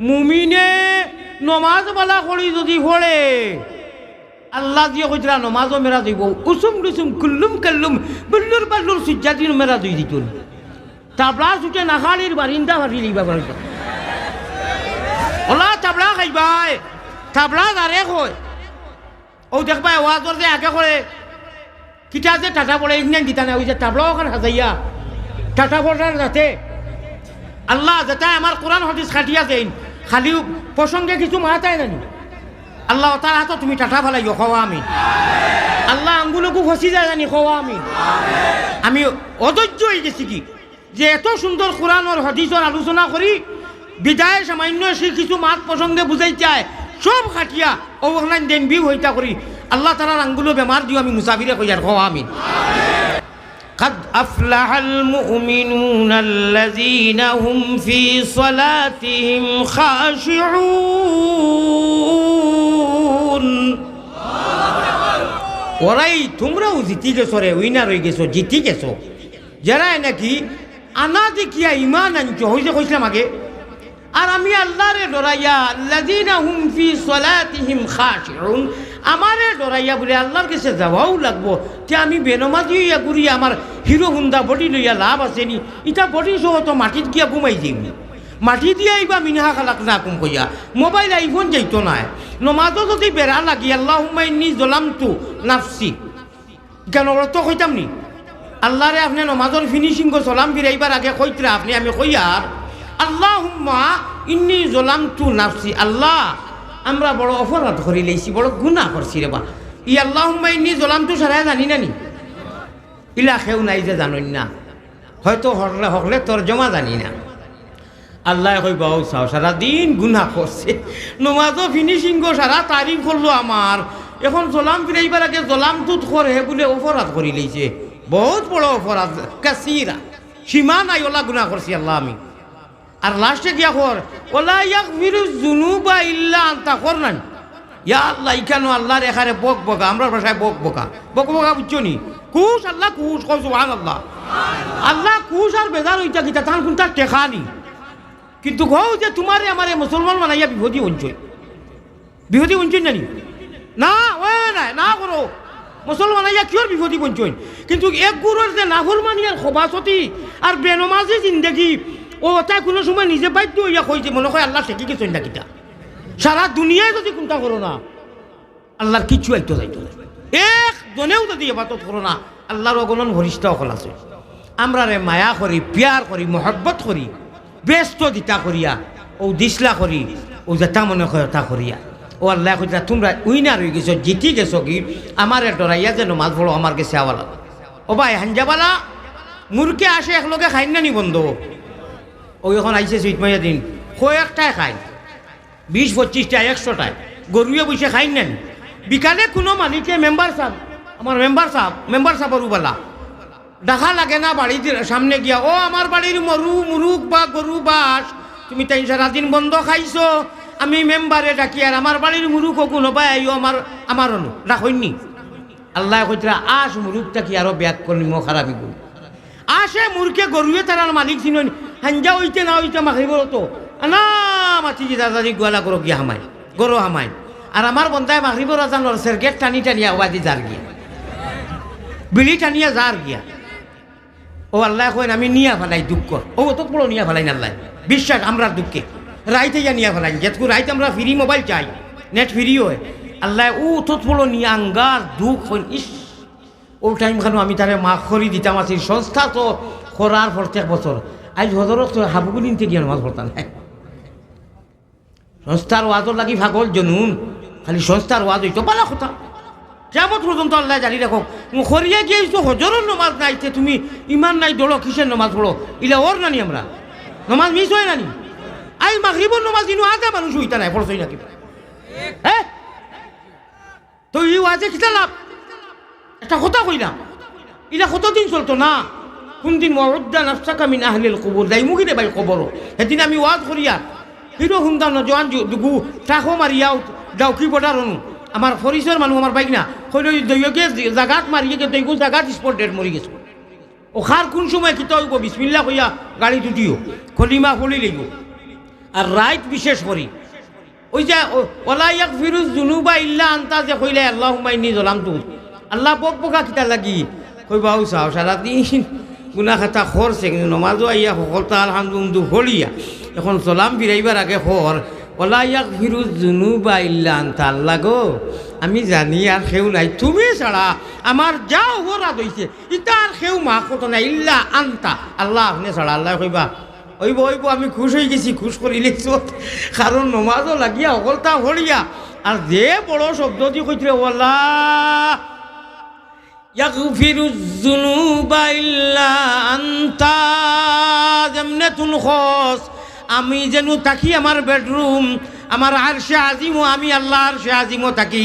মুমিনে নমাজ বালা করি যদি পড়ে আল্লাহ দিয়ে কইতরা নমাজও মেরা দিব উসুম রুসুম কুল্লুম কাল্লুম বুল্লুর বাল্লুর সুজ্জাতির মেরা দুই দিত তাবলা সুটে নাখালির বারিন্দা ভারি লিবা পারত ওলা তাবলা খাইবাই তাবলা দারে কয় ও দেখবা ওয়াজর যে আগে করে কিটা যে টাটা পড়ে ইঞ্জিন দিতা না ওই যে তাবলা ওখানে হাজাইয়া টাটা পড়ার যাতে আল্লাহ যাতে আমার কোরআন হাদিস খাটিয়া দেন খালি প্রসঙ্গে কিছু মাথায় নানি আল্লাহ তার হাতে তুমি টাটা ফেলাইও খাওয়া আমি আল্লাহ আঙ্গুলকু ফসি যায় জানি খাওয়া আমি অধৈর্য হয়ে গেছি কি যে এত সুন্দর কোরআন হাদিসের আলোচনা করি বিদায় সামান্য সে কিছু মাত প্রসঙ্গে বুঝাই চায় সব খাটিয়া ওখানে দেন বিউ হইতা করি আল্লাহ তালার আঙ্গুলো বেমার দিও আমি মুসাফিরে কই আর খাওয়া আমি قد أفلح المؤمنون الذين هم في صلاتهم خاشعون ওরাই তোমরাও জিতি গেছো রে উইনার হয়ে গেছো জিতি গেছো যারা নাকি আনা দেখিয়া ইমান আনছো হয়েছে কইছিলাম আগে আর আমি আল্লাহরে ডরাইয়া আল্লাযীনা হুম ফি সলাতিহিম খাশিউন আমারে ডরাইয়া বলে আল্লাহর কাছে যাওয়াও লাগবো তে আমি বেনমাজি হইয়া ঘুরি আমার হিরো হুন্দা বডি লইয়া লাভ আসেনি ইটা বডি সহ তো মাটিত গিয়া ঘুমাই যাইম মাটি দিয়া আইবা মিনহা খালাক না কুম কইয়া মোবাইল আইফোন যাইতো না নমাজও যদি বেড়া লাগি আল্লাহুম্মা ইন্নী যালামতু নাফসি কেন তো কইতাম নি আল্লাহরে আপনি নমাজের ফিনিশিং গো সালাম ফিরাইবার আগে কইতরা আপনি আমি কইয়ার আল্লাহুম্মা ইন্নী যালামতু নাফসি আল্লাহ আমরা বড় অপরাধ করি লইছি বড় গুনাহ করছি রে বা ই আল্লাহুম্মা ইন্নী যালামতু সারা জানি না নি ইলা খেউ নাই যে জানেন না হয়তো হকলে তরজমা জানি না আল্লাহ কইবা ও চাও সারাদিন গুনাহ করছে নমাজও ফিনিশিং গো সারা তারিফ করলো আমার এখন জলাম ফিরাইবার আগে জলামতু করে বলে অপরাধ করি লইছে বহুত বড় অপরাধ কাসীরা সীমা নাই ওলা গুনাহ করছি আল্লাহ আমি আর লাস্টে গিয়া কর ওলা ইয়াগফিরুজ যুনুবা ইল্লা আনতা করনান ইয়া আল্লাহ ইকানো আল্লাহর এখানে বক বকা আমরা ভাষায় বক বকা বুঝছো নি কুশ আল্লাহ কুশ কও সুবহানাল্লাহ আল্লাহ কুশ আর বেজার হইতা কিতা তান কোনটা টেখানি কিন্তু কও যে তোমারে আমারে মুসলমান বানাইয়া বিপদী বঞ্চন জানি না ওই না করো মুসলমান বানাইয়া কিয়র বিপদী বঞ্চন কিন্তু এক গুরুর যে নাফরমানি আর খবাসতি আর বেনমাজি জিন্দেগি ও তাই কোনো সময় নিজে বাধ্য হইয়া কইছে মনে হয় আল্লাহ ঠেকি গেছেন না কিতা সারা দুনিয়ায় যদি কোনটা করো না আল্লাহর কিচ্ছু আইতো যাইতো একজনেও যদি এবাদত করো না আল্লাহর অগণন ভরিষ্ঠ অকল আছে আমরা রে মায়া করি পিয়ার করি মহব্বত করি ব্যস্ত দিতা করিয়া ও দিসলা করি ও যেটা মনে হয় তা করিয়া ও আল্লাহ কইতা তোমরা উইনার হয়ে গেছো জিতি গেছো কি আমার ডরাইয়া যেন মাছ বড় আমার কাছে আওয়ালা ও ভাই হাঞ্জাবালা মুরকে আসে একলগে খাই না নি বন্ধ ও এখন আইসে সুইটমাইয়া দিন কয়েকটায় খায় 20-25টা 100টায় গরুয়ে বসে খাই না নি বিকালে কোনো মালিকে মেম্বার সাহেব বলা দেখা লাগে না বাড়ির সামনে গিয়া ও আমার বাড়ির মুরুখ বা গরু বাস তুমি তাই সারাদিন বন্ধ খাইছো আমি মেম্বারে ডাকি আর আমার বাড়ির মুরুখ কোনো পাই আইও আমার অনু রাখইনি আল্লাহ কইতরা আস মুরুখটা কি আরো ব্যাগ করনি মো খারাপি গুণ আসে মুরকে গরুয়ে তার মালিক চিনি হাঞ্জা হইতে না হইতে মাখিব তো না মাতি দাদাদি গোয়ালা করো গিয়া হামাই গরু হামাই আর আমার বন্ধায় মাখিব রাজানোর গেট টানি টানিয়া ওবাদি যার গিয়া বিলি টানিয়া যার গিয়া ও আল্লাহ কইন আমি নিয়া ফেলাই দুঃখ ও তো বড় নিয়া ফেলাই না আল্লাহ বিশ্বাস আমরা দুঃখে রাইতে যা নিয়া ফেলাই যেটুকু রাইতে আমরা ফ্রি মোবাইল চাই নেট ফ্রি হয় আল্লাহ ও তো বড় নিয়া আঙ্গার দুঃখ হইন ইস ও টাইম খানো আমি তারে মাখ করি দিতাম আছি সংস্থা তো করার প্রত্যেক বছর আজ হজরত তো হাবুগুলিনতে গিয়ে নামাজ পড়তাম সংস্থার ওয়াজর লাগি ভাগল জনুন খালি সংস্থার ওয়াজ হইতো পালা কথা কেমন পর্যন্ত আল্লাহ জানি রাখো খরিয়া গিয়েছো হজরের নমাজ নাইতে তুমি ইমান নাই দৌড়ো কিসের নমাজ পড়ো ইলা ওর নানি আমরা নমাজ মিস হয় নানি আই মাগরিবর নমাজ ইনু আধা মানুষ হইতা নাই পড়ছই নাকি হ্যাঁ তো এই ওয়াজে কিতা লাভ একটা কথা কইলাম ইলা কতদিন চলতো না কোনদিন মরদ্দা নাফসাকা মিন আহলিল কবর যাই মুখি দে ভাই কবর সেদিন আমি ওয়াজ করিয়া হিরো হুন্দা নজওয়ান দুগু টাকো মারিয়াও ডাউকি বর্ডার অনু আমার ফরিসর মানুষ আমার বাইক না কইল দইয়কে জাগাত মারিয়ে কে দইগু জাগাত স্পট ডেট মরি গেছে ও খার কোন সময় কিতা হইব বিসমিল্লাহ কইয়া গাড়ি দুটিও খলিমা ফলি লইব আর রাইত বিশেষ করি ওই যে ওলা ইয়াগফিরুজ যুনুবা ইল্লা আনতা যে কইলে আল্লাহুম্মা ইন্নী যালামতু আল্লাহ বক বকা কিতা লাগি কইবা ও চাও সারাদিন গুনাহ খাতা খরছে কিন্তু নমাজও আইয়া সকলতা আলহামদুলিল্লাহ হলিয়া এখন সালাম ফিরাইবার আগে খর ওলা ইয়াগফিরুজ যুনুবা ইল্লা আনতা আল্লাহ গো আমি জানি আর কেউ নাই তুমি ছাড়া আমার যা অপরাধ হয়েছে ইটা আর কেউ মাফ করতো না ইল্লা আনতা আল্লাহ আপনি ছাড়া আল্লাহ কইবা ওইব ওইব আমি খুশ হয়ে গেছি খুশ করিলে কারণ নমাজও লাগিয়া অকলতা হলিয়া আর যে বড় শব্দ দিয়ে কইছিল ওলা ইয়াগফিরুজ যুনুবা ইল্লা আনতা যেমনে তুন খস আমি যেন থাকি আমার বেডরুম আমার আরশে আজিমও আমি আল্লাহ আরশে আজিমও থাকি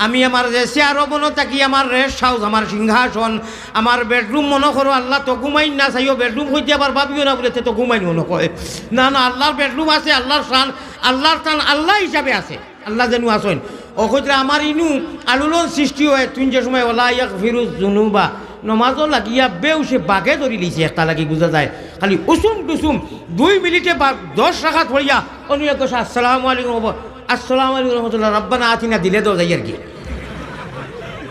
আমি আমার যে চেয়ারবনও থাকি আমার রেস্ট হাউস আমার সিংহাসন আমার বেডরুম মনে করো আল্লাহ তো ঘুমাই না চাইও বেডরুম হইতে আবার ভাবিও না বলে তো ঘুমাই মনে কয় না না আল্লাহর বেডরুম আছে আল্লাহর স্থান আল্লাহ হিসাবে আছে আল্লাহ যেন আসেন ও কইতে আমার ইনু আলুলন সৃষ্টি হয় তুই যে সময় ওলা ইয়াগফিরুজ যুনুবা নমাজও লাগিয়া বেউসে বাঘে ধরি লিছে একটা লাগি বুঝা যায় খালি উসুম টুসুম 2 মিনিটে বা 10 রাকাত পড়িয়া অনুয়া কইছে আসসালামু আলাইকুম আসসালামু আলাইকুম রহমতুল্লাহ রব্বানা আতিনা দিলে দাও যাই আর কি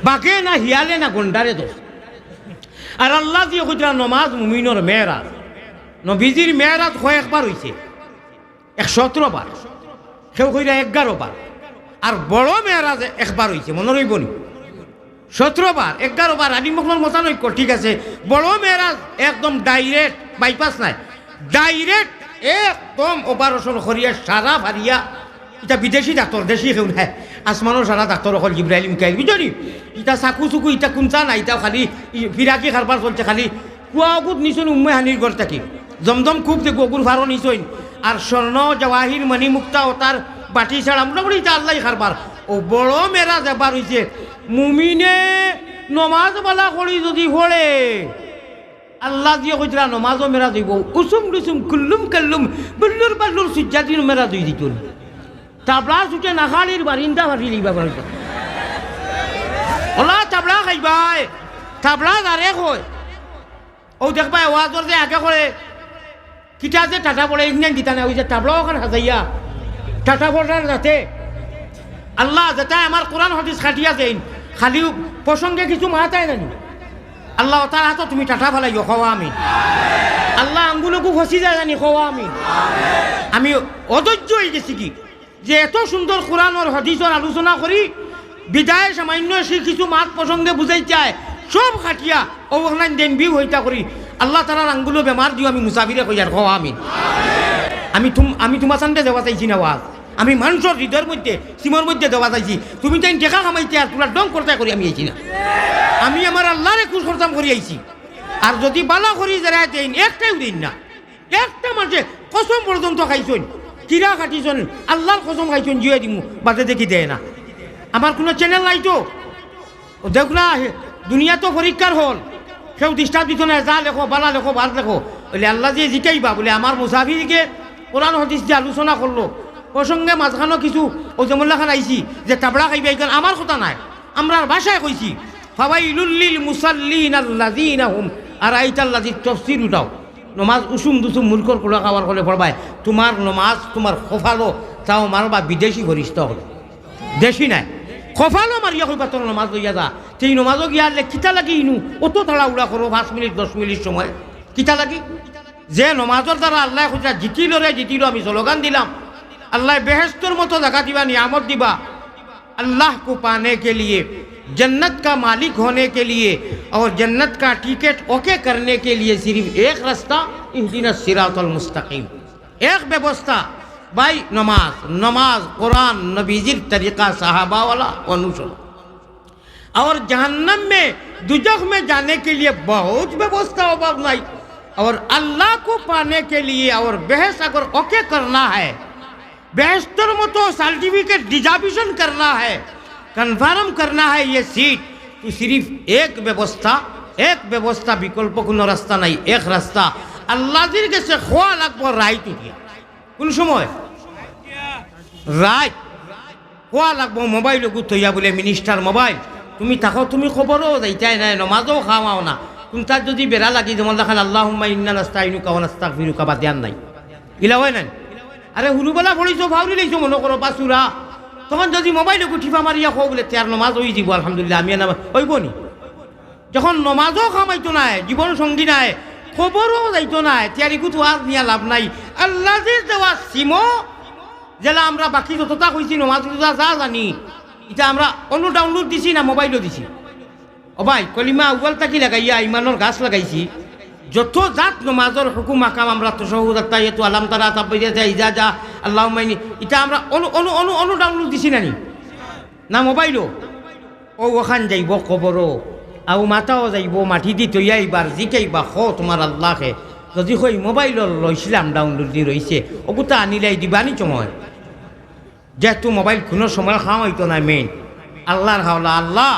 বাঘে না হিয়ালে না গন্ডারে দোষ আর আল্লাহ দিয়ে কইতা নমাজ মুমিনের মেরাজ নবীজির মেরাজ কয়েকবার হইছে 117 বার কেউ কইরা 11 বার আর বড় মেরাজ একবার হইছে মনে রইব নি 17 বার 11 বার আলী মখলর মতানৈক্য ঠিক আছে বড় মেরাজ একদম ডাইরেক্ট বাইপাস নাই ডাইরেক্ট একদম অপারেশন করিয়া সারা ভারিয়া এটা বিদেশি ডাক্তার দেশি কেউ নাই আসমানোর সারা ডাক্তার অকল জিব্রাইল মিকাইল বুঝলি ইটা চাকু চুকু ইটা কুঞ্চা নাই ইটাও খালি ফিরাকি খারবার চলছে খালি কুয়া অগুত নিছন উম্মে হানির ঘর থাকি জমজম খুব যে গগুর ভারো নিছইন আর স্বর্ণ জওয়াহির মণি মুক্তা ও তার বাটি ছাড়া মোটামুটি ইটা আল্লাহ খারবার ও বড় মেরাজ এবার হয়েছে মুমিনে নমাজ বালা করি যদি পড়ে আল্লাহ দিয়ে কইতরা নমাজও মেরা দিব উসুম টুসুম কুল্লুম কাল্লুম বুল্লুর বাল্লুর সুজ্জাতির মেরা দুই দিত তাবলা সুটে নাখালির বারিন্দা ভারি লিবা পারতো ওলা তাবলা খাইবাই তাবলা দারে কই ও দেখবা ওয়াজর যে আগে করে কিটা যে টাটা পড়ে ইঞ্জিন দিতা না ওই যে তাবলা ওখানে হাজাইয়া টাটা পড়ার যাতে আল্লাহ যাতে আমার কোরআন হাদিস খাটিয়া দেন খালি প্রসঙ্গে কিছু মাথায় জানি আল্লাহ তার হাতে তুমি টাটা ফেলাই খাওয়া আমি আল্লাহ আঙ্গুলকু ফসি যায় জানি খাওয়া আমি অধৈর্য হয়ে গেছি কি যে এত সুন্দর কোরআন আর হাদিসের আলোচনা করি বিদায় সামান্য সে কিছু মাত প্রসঙ্গে বুঝাই চায় সব খাটিয়া ওখানে দেন বিউ হইতা করি আল্লাহ তালার আঙ্গুলো বেমার দিও আমি মুসাফিরে কই আর খাওয়া আমি তোমার সামনে দেওয়া চাইছি না ওয়াজ আমি মানুষের হৃদয়ের মধ্যে সিমর মধ্যে দেওয়া চাইছি তুমি তাই টেকা কামাইতে আর তোলা ডং করতে করি আমি আইছি না আমি আমার আল্লাহরে খুশ করতাম করি আইছি আর যদি বালা করি যারা দেন একটাই দিন না একটা মানুষে কসম পর্যন্ত খাইছেন কিরা খাটিছেন আল্লাহর কসম খাইছেন জিয়ে দিমু বাদে দেখি দেয় না আমার কোনো চ্যানেল নাই তো দেখ না দুনিয়া তো পরীক্ষার হল কেউ ডিস্টার্ব দিত না যা লেখো বালা লেখো বাদ লেখো বলে আল্লাহ যে জিকাইবা বলে আমার মুসাফিরকে কোরআন হাদিস যে আলোচনা করলো প্রসঙ্গে মাঝখানো কিছু ও যেমন খান আইছি যে তাবড়া খাইবে এইখান আমার কথা নাই আমরা ভাষায় কইছি ফাওয়াইলুল লিল মুসাল্লিন আল্লাযিনা হুম আরাইতাল্লাযী তাফসীর উঠাও নমাজ উসুম দুসুম মুলকর কোলা খাওয়ার হলে পড়বায় তোমার নমাজ তোমার খফালো তাও মারবা বিদেশি ফরিস্ত হলো দেশি নাই খফালো মারিয়া কইবা তোর নমাজ লইয়া যা সেই নমাজও গিয়া কিতা লাগি ইনু অত তাড়া উড়া করো 5 মিনিট 10 মিনিট সময় কিতা লাগি যে নমাজের দ্বারা আল্লাহ খুঁজা জিতিল আমি স্লোগান দিলাম अल्लाह बेहस्तर मतो जगह दिवा नियामत दिवा अल्लाह को पाने के लिए जन्नत का मालिक होने के लिए और जन्नत का टिकट ओके करने के लिए सिर्फ एक रास्ता इहदिना सिरातल मुस्तकीम एक व्यवस्था भाई नमाज कुरान नबीजिर तरीका साहबा वाला अनुसरण और जहन्नम में दुजख में जाने के लिए बहुत व्यवस्था अभाव नहीं और अल्लाह को पाने के लिए और बहस अगर ओके करना है बेहतर मतो सर्टिफिकेट डिजाबिशन करना है कन्फर्म करना है ये सीट तो सिर्फ एक व्यवस्था विकल्प कोनो रास्ता नहीं एक रास्ता अल्लाह के से खोआ लगभग राइट उठिया কোন সময় রাইট खोआ लगभग मोबाइल गुथैया बोले मिनिस्टार मोबाइल তুমি থাকো তুমি খবরও যাইতাই নাই নমাজও খাওয়াও না তুমি তার যদি বেড়া লাগি যেমন দেখাল আল্লাহুম্মা ইন্না নাস্তাইনুকা ওয়া নাস্তাগফিরুকা বা ধ্যান নাই ইলা হয় না আরে হুরুবেলা পড়িছো ভাউরি লাইছো মনে করো বাসুরা তখন যদি মোবাইলে গুঠিফা মারিয়া খো বলে তার নমাজ হয়ে যাব আলহামদুলিল্লাহ আমি নামাজ হইব নি যখন নমাজও খামাইতো নাই জীবন সঙ্গী নাই খবরও যাইতো নাই তিয়ারি কুতু আজ নিয়ে লাভ নাই আল্লাহ যে দেওয়া সিমো যেলা আমরা বাকি যতটা কইছি নমাজ যা জানি এটা আমরা অন্য ডাউনলোড দিছি না মোবাইলও দিছি ও ভাই কলিমা উয়াল তাকি লাগাইয়া ইমানের গাছ লাগাইছি যত জাত নমাজের হুকুম আকাম আমরা তো সহুদাত্তা এতো আলাম তারা তাব্বাইয়া ইজা যা আল্লাহ মাইনি এটা আমরা অনু অনু অনু অনু ডাউনলোড দিছি নানি না মোবাইলও ও ওখান যাইব কবরও আও মাতাও যাইব মাটি দি তৈয়া এইবার জিকাইবা খ তোমার আল্লাহকে যদি কই মোবাইলর লইছিলাম ডাউনলোড দি রইছে ওগুতা আনিলাই দিবানি সময় যেহেতু মোবাইল কোনো সময় খাওয়া হইতো না মেইন আল্লাহর হাওলা আল্লাহ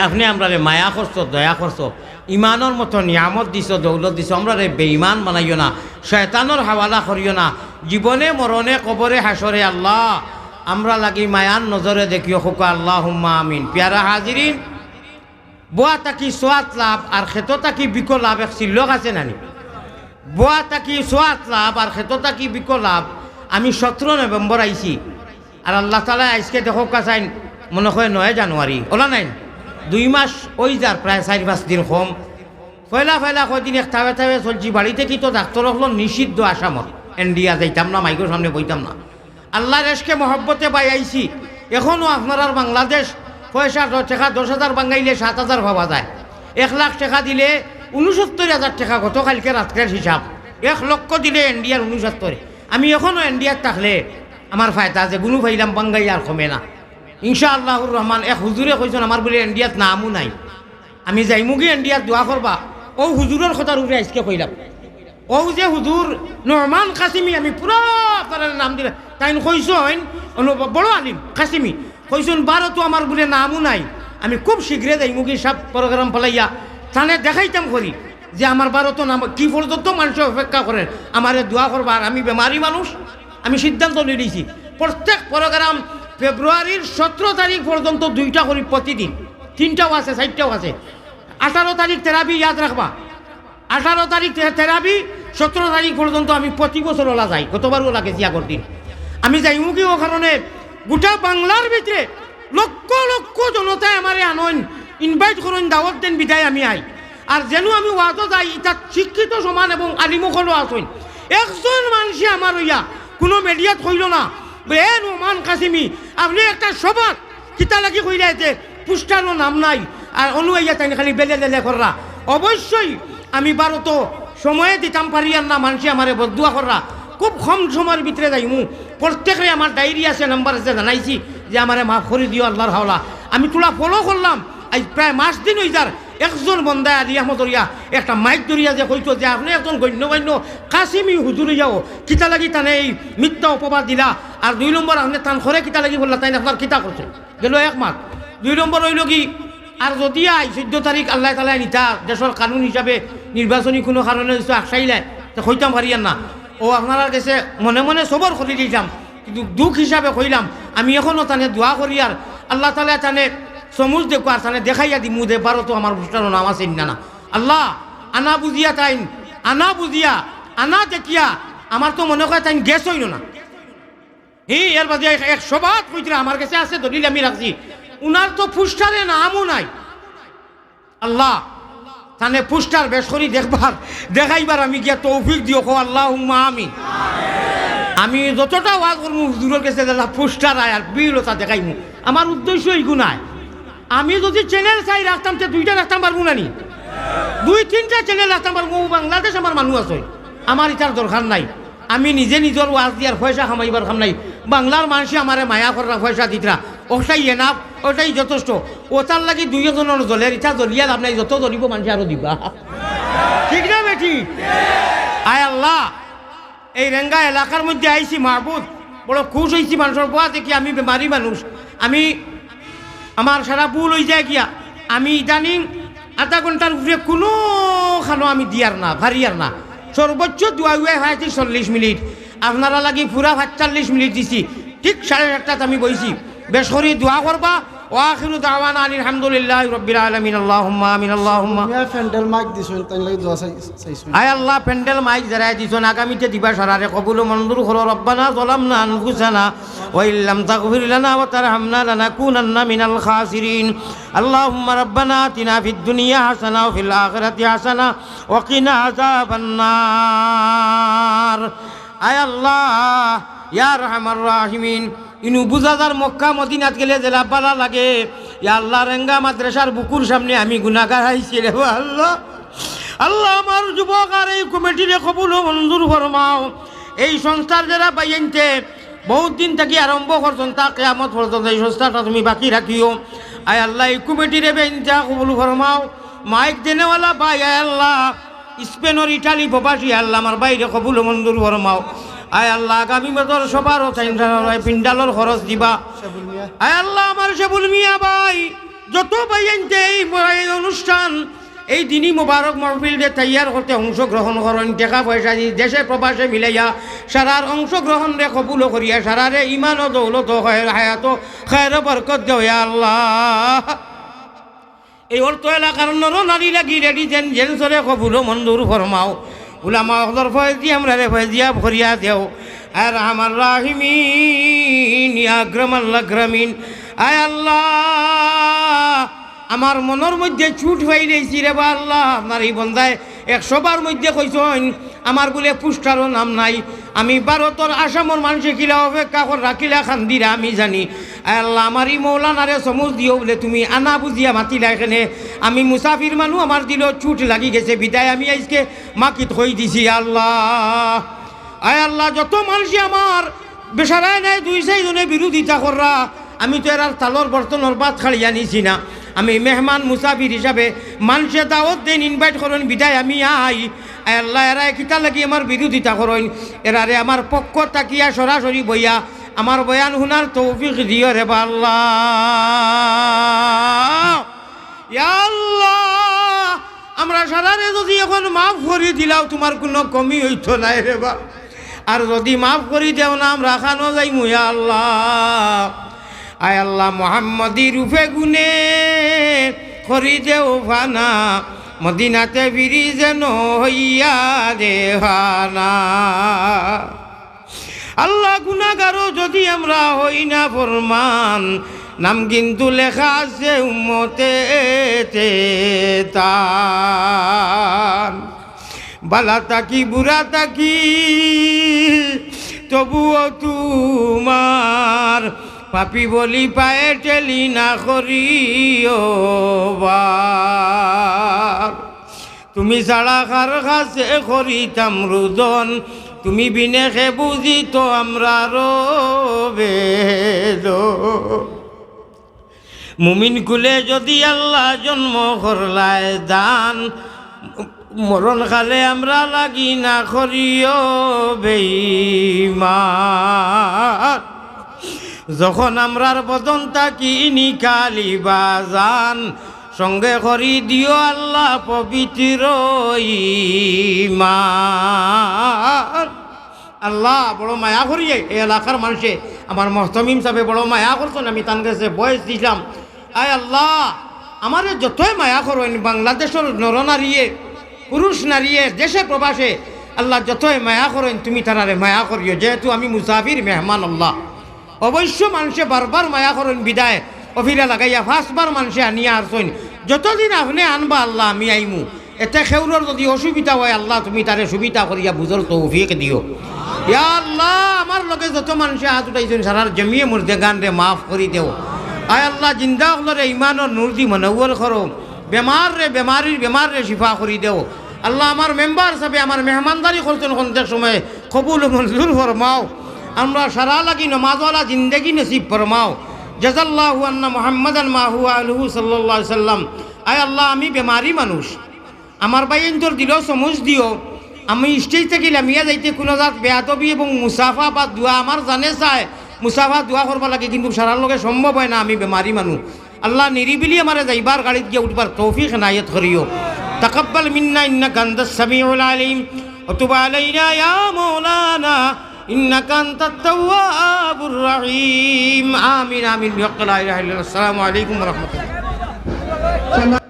আপনি আমরা মায়া করছো দয়া করছো ইমানের মতো নিয়ামত দিছ দৌলত দিছ আমরা বেঈমান বানাইও না শয়তানোর হাওয়ালা করিও না জীবনে মরণে কবরে হাসরে আল্লাহ আমরা লাগি মায়ান নজরে দেখিও হোক আল্লাহ হুম্মা আমিন পিয়ারা হাজিরিন বোয়া তাকি সোয়াত লাভ আর খেতো তাকি বিকো লাভ এক শিল্লক আছে নানি বোয়া তাকি সোয়াত লাভ আর খেতো তাকি বিকো লাভ আমি 17 নভেম্বর আইছি আর আল্লাহ তালা আজকে দেখো কাছাইন মনে হয় 9 জানুয়ারি ওলা নাই 2 মাস ওই যার প্রায় 4-5 দিন কম ফয়লা কয়দিন এক থাবে চলছি বাড়িতে কি তো ডাক্তার হলো নিষিদ্ধ আসামত ইন্ডিয়া যাইতাম না মাইকের সামনে বইতাম না আল্লাহর এসকে মহব্বতে পাই আইছি এখনও আপনার আর বাংলাদেশ পয়সা টাকা 10,000 বাঙ্গাইলে 7,000 পাওয়া যায় 1 লাখ টাকা দিলে 69,000 টাকা গতকালকে রাত্রের হিসাব 1 লক্ষ দিলে ইন্ডিয়ার 69 আমি এখনও ইন্ডিয়ার থাকলে আমার ফায়দা আছে গুনু ফাইলাম বাঙ্গাই আর কমে না ইনশাআল্লাহুর রহমান এক হুজুরে কইছেন আমার বলে ইন্ডিয়াত নামও নাই আমি যাইমুগি ইন্ডিয়াত দোয়া করবা ও হুজুরের কথার উপরে আজকে কইলাম ও যে হুজুর নহমান কাসিমি আমি পুরো আপনার নাম দিলে তাই কইছেন বড় আলিম কাসিমি কইছেন ভারতও আমার বলে নামও নাই আমি খুব শীঘ্রে যাইমুগি সব প্রোগ্রাম ফলাইয়া তাহলে দেখাইতাম করি যে আমার ভারতও নাম কি পর্যন্ত মানুষ অপেক্ষা করেন আমারে দোয়া করবা আর আমি বেমারি মানুষ আমি সিদ্ধান্ত নিয়ে দিয়েছি প্রত্যেক প্রোগ্রাম ফেব্রুয়ারির 17 তারিখ পর্যন্ত 2টা করি প্রতিদিন 3টাও আছে 4টাও আছে 18 তারিখ থেরাপি ইয়াদ রাখবা 18 তারিখ থেরাপি 17 তারিখ পর্যন্ত আমি প্রতি বছর ওলা যাই গতবারও লাগেছি আগর দিন আমি যাইমুখী ও কারণে গোটা বাংলার ভিতরে লক্ষ লক্ষ জনতায় আমারে আনন ইনভাইট করেন দাওয়াত দেন বিদায় আমি আই আর যেন আমি ওয়াজও যাই এটা শিক্ষিত সমান এবং আলিমুখলও আসেন একজন মানুষে আমার হইয়া কোনো মিডিয়াত হইল না নহমান কাসিমি আপনি একটা সবাত কিতা লাগি কইলা যে পুস্টারও নাম নাই আর অনুয়াইয়া তাই খালি বেলে লেলে কররা অবশ্যই আমি ভারত সময়ে দিতাম পারি আর না মানুষে আমারে বদুয়া কররা খুব কম সময়ের ভিতরে যাইমু প্রত্যেকে আমার ডায়েরি আছে নাম্বার আছে জানাইছি যে আমারে মাফ করে দিও আল্লাহর হাওলা আমি তোলা ফলো করলাম আজ প্রায় মাস দিন হয়ে যার একজন বন্দায় আলী আহমদ দরিয়া একটা মাইক দরিয়া যে কইতো যে আপনি একজন গণ্যমান্য কাসিমি হুজুরে যাও কিতা লাগি তানে এই মিথ্যা অপবাদ দিলা আর 2 নম্বর আপনি তান করে কিতা লাগি বললা তাই আপনার কিতা করছে গেল 1 মাস 2 নম্বর হইল কি আর যদি আই 14 তারিখ আল্লাহ তালা নিতা দেশের কানুন হিসাবে নির্বাচনী কোনো কারণে আকসাইলে তো কইতাম পারিয়ান না ও আপনার কাছে মনে মনে সবর করে দিতাম কিন্তু দুঃখ হিসাবে কইলাম আমি এখনও তানে দোয়া করি আর আল্লাহ তালা তানে সমুজ দেখো আর তানে দেখাইয়া দি মুদে ভারতও আমার অনুষ্ঠানও নাম আছে না আল্লাহ আনা বুঝিয়া তাইন আনা বুঝিয়া আনা দেখিয়া আমার তো মনে হয় তাইন গ্যাস হইল না এর বাদে 100 বার কইছিল আমার কাছে আছে দলিল আমি রাখছি উনার তো পুস্টারে নামও নাই আল্লাহ তানে পুস্টার বেশ করি দেখবার দেখাইবার আমি গিয়া তৌফিক দিও কো আল্লাহুম্মা আমিন আমি যতটা ওয়াজ করবো হুজুরের কাছে পুস্টার আয় আর বিলতা দেখাইমু আমার উদ্দেশ্য এইগু নাই আমি যদি চ্যানেল চাই রাখতাম তো 2টা রাখতাম পারবো না নি 2-3টা চ্যানেল রাখতাম পারবো বাংলাদেশ আমার মানুষ আছে আমার এটার দরকার নাই আমি নিজে নিজের ওয়াজ দিয়ার পয়সা কামাইবার কাম নাই বাংলার মানুষে আমারে মায়া করা পয়সা দিতরা ওটাই এনাফ ওটাই যথেষ্ট ওটার লাগি 2 জনের জলের ইচ্ছা জ্বলিয়া লাভ নাই যত জ্বলিব মানুষ আরো দিবা ঠিক না বেটি আয় আল্লাহ এই রেঙ্গা এলাকার মধ্যে আইছি মাহবুব বড় খুশ হয়েছি মানুষের পোয়া দেখি আমি বেমারি মানুষ আমি আমার সারা ভুল হয়ে যায় গিয়া আমি ইদানিং আধা ঘন্টার উপরে কোনো খানো আমি দিয়ার না ভারিয়ার না সর্বোচ্চ দুয়াই হয়েছে 40 মিনিট আপনারা লাগি পুরা 45 মিনিট দিছি ঠিক 7:30 আমি বইছি বেশ করে দোয়া করবা ওয়া আখিরু দাওয়ানা আনিল হামদুলিল্লাহি রাব্বিল আলামিন আল্লাহুম্মা আমিন আল্লাহুম্মা মিয়া ফ্যান্ডেল মাইক দিছুন তাই লাগি দোয়া চাইছুন আয় আল্লাহ প্যান্ডেল মাইক যারা দিছেন আগামীতে দিবা সারারে কবুল ও মঞ্জুর করো রব্বানা যালামনা আনফুসানা ওয়া ইল্লাম তাগফির লানা ওয়া তারহামনা লানাকুনান্না মিনাল খাসিরিন আল্লাহুম্মা রাব্বানা আতিনা ফিদ দুনিয়া হাসানা ওয়া ফিল আখিরাতি হাসানা ওয়া কিনা আযাবান নার আয় আল্লাহ ইয়া আরহামার রাহিমিন ইনু বুজাদার মক্কা মদিনাত গেলে জেলা পালা লাগে ইয়া আল্লাহ রেঙ্গা মাদ্রাসার বুকুর সামনে আমি গুনাহগার আইছি রে আল্লাহ আল্লাহ আমার যুবক আর এই কমিটিরে কবুল ও মঞ্জুর ফরমাও এই সংস্থার যারা পাইয়েনতে বহুত দিন থেকে আরম্ভ করছেন তা কিয়ামত পর্যন্ত এই সংস্থাটা তুমি বাকি রাখিও আয় আল্লাহ এই কমিটিরে বেইনটা কবুল ফরমাও মাইক দেনেওয়ালা ভাই আয় আল্লাহ স্পেনের ইটালি প্রবাসী আল্লাহ আমার বাইরে কবুল ও মঞ্জুর ফরমাও আয় আল্লাহ আগামী বছর সবার পিন্ডালর খরচ দিবা আয় আল্লাহ আমার শেবুল মিয়া ভাই যত পাইয়েনতে এই অনুষ্ঠান এই দিনই মোবারক মহফিলকে তৈয়ার করতে অংশগ্রহণ করেন টাকা পয়সা দিয়ে দেশে প্রবাসে মিলাইয়া সারার অংশগ্রহণ রে কবুল করিয়া সারারে ইমান ও দৌলত হায়াত খায়ের বরকত দেও ইয়া আল্লাহ এই অর্থ এলাকার নর নারী লাগি রেডি যেন জেন্সরে কবুল মঞ্জুর ফরমাও উলামা হজর ফয়েজি আমরা রে ফয়েজিয়া ভরিয়া দেও আর আমার রাহিমিন ইয়া আক্রামাল আক্রামিন আয় আল্লাহ আমার মনের মধ্যে ছুট হয়ে রয়েছি রে বা আল্লাহ আপনার এই বন্ধায় 100 বার মধ্যে কইছেন আমার বলে পুষ্টারও নাম নাই আমি ভারতের আসামর মানুষে কিলা অপেক্ষা কর রাখিলা খান্দিরা আমি জানি আল্লাহ আমারই মৌলানারে সমুজ দিও বলে তুমি আনা বুঝিয়া মাতিলা এখানে আমি মুসাফির মানুষ আমার দিল ছুট লাগি গেছে বিদায় আমি আজকে মাকিত হয়ে দিছি আল্লাহ আয় আল্লাহ যত মানুষই আমার বেসারায় নাই 2-4 জনে বিরোধিতা কররা আমি তো এর তালর বর্তনের বাদ খালি জানিছি না আমি মেহমান মুসাফির হিসাবে মানুষে দাওয়াত দেন ইনভাইট করেন বিদায় আমি আই আল্লাহ এরা কিতা লাগি আমার বিরোধিতা করেন এরারে আমার পক্ষ তাকিয়া সরাসরি বইয়া আমার বয়ান শুনার তৌফিক দিও রে আল্লাহ ইয়া আল্লাহ আমরা সারারে যদি এখন মাফ করে দিলাও তোমার কোনো কমি হইতো নাই রে বা আর যদি মাফ করে দেও না আমরা খানো যাইমু ইয়া আল্লাহ আয় আল্লাহ মোহাম্মদী রূপে গুনে করি দেও ফানা মদিনাতে ফিরি যেন হইয়া দেহানা আল্লাহ গুনাহগারও যদি আমরা হই না ফরমান নাম কিন্তু লেখা আছে উম্মতেতে তান বালা তাকি বুড়া তাকি তবুও তোমার পাপি বলি পায়ে টেলি না করিও বার তুমি ছাড়া কার কাছে করিতাম রুদন তুমি বিনে খে বুঝি তো আমরা রবেদ মুমিন কুলে যদি আল্লাহ জন্ম করলায় দান মরণ কালে আমরা লাগি না করিও বেঈমান যখন আমরার বদন তাকি নিকালি বাজান সঙ্গে করি দিও আল্লাহ পবিত্র ঈমান আল্লাহ বড় মায়া করিয়ে এই এলাকার মানুষে আমার মহতমিম সাহেব বড় মায়া করছেন আমি তার কাছে বয়স দিলাম আয় আল্লাহ আমারে যতই মায়া করেন বাংলাদেশের নরনারীয়ে পুরুষ নারীয়ে দেশে প্রবাসে আল্লাহ যতই মায়া করেন তুমি তারারে মায়া করিও যেহেতু আমি মুসাফির মেহমান আল্লাহ অবশ্য মানুষে বারবার মায়া করেন বিদায় অফিরা লাগাইয়া 5 বার মানুষে আনিয়া আসছেন যতদিন আপনি আনবা আল্লাহ আমি আইমু এতে খেউরর যদি অসুবিধা হয় আল্লাহ তুমি তারে সুবিধা করিয়া বুঝর তৌফিক দিও ইয়া আল্লাহ আমার লগে যত মানুষে হাত উঠাইছেন সারার জমিয়ে মুর্দে গান রে মাফ করি দেও আয় আল্লাহ জিন্দা হলরে ইমানর নূর দি মনওয়ার করো বেমার রে শিফা করি দেও আল্লাহ আমার মেম্বার সাহেব আমার মেহমানদারি করছেন কোনটার সময় কবুল মঞ্জুর ফরমাও আমরা সারা লাগি নমাজওয়ালা জিন্দগি নসিব ফরমাও জাযাল্লাহু আন্না মুহাম্মাদান মা হুয়া আলহু সাল্লাল্লাহু আলাইহি সাল্লাম আয় আল্লাহ আমি বেমারি মানুষ আমার বাইন তোর দিল সমুজ দিও আমি স্টেজ থেকে লামিয়া যাইতে কোনো জাত বেয়াদবি এবং মুসাফা বা দোয়া আমার জানে চায় মুসাফা দোয়া করবা লাগে কিন্তু সারার লগে সম্ভব হয় না আমি বেমারি মানুষ আল্লাহ নিরিবিলি আমারে যাইবার গাড়িত গিয়ে উঠবার তৌফিক নায়াত করিও তাকাব্বাল মিন্না ইন্নাকা আনতাস সামিউল আলিম ওয়া তুব আলাইনা ইয়া মাওলানা إنك أنت التواب الرحيم آمين آمين بحق لا إله إلا الله السلام عليكم ورحمة الله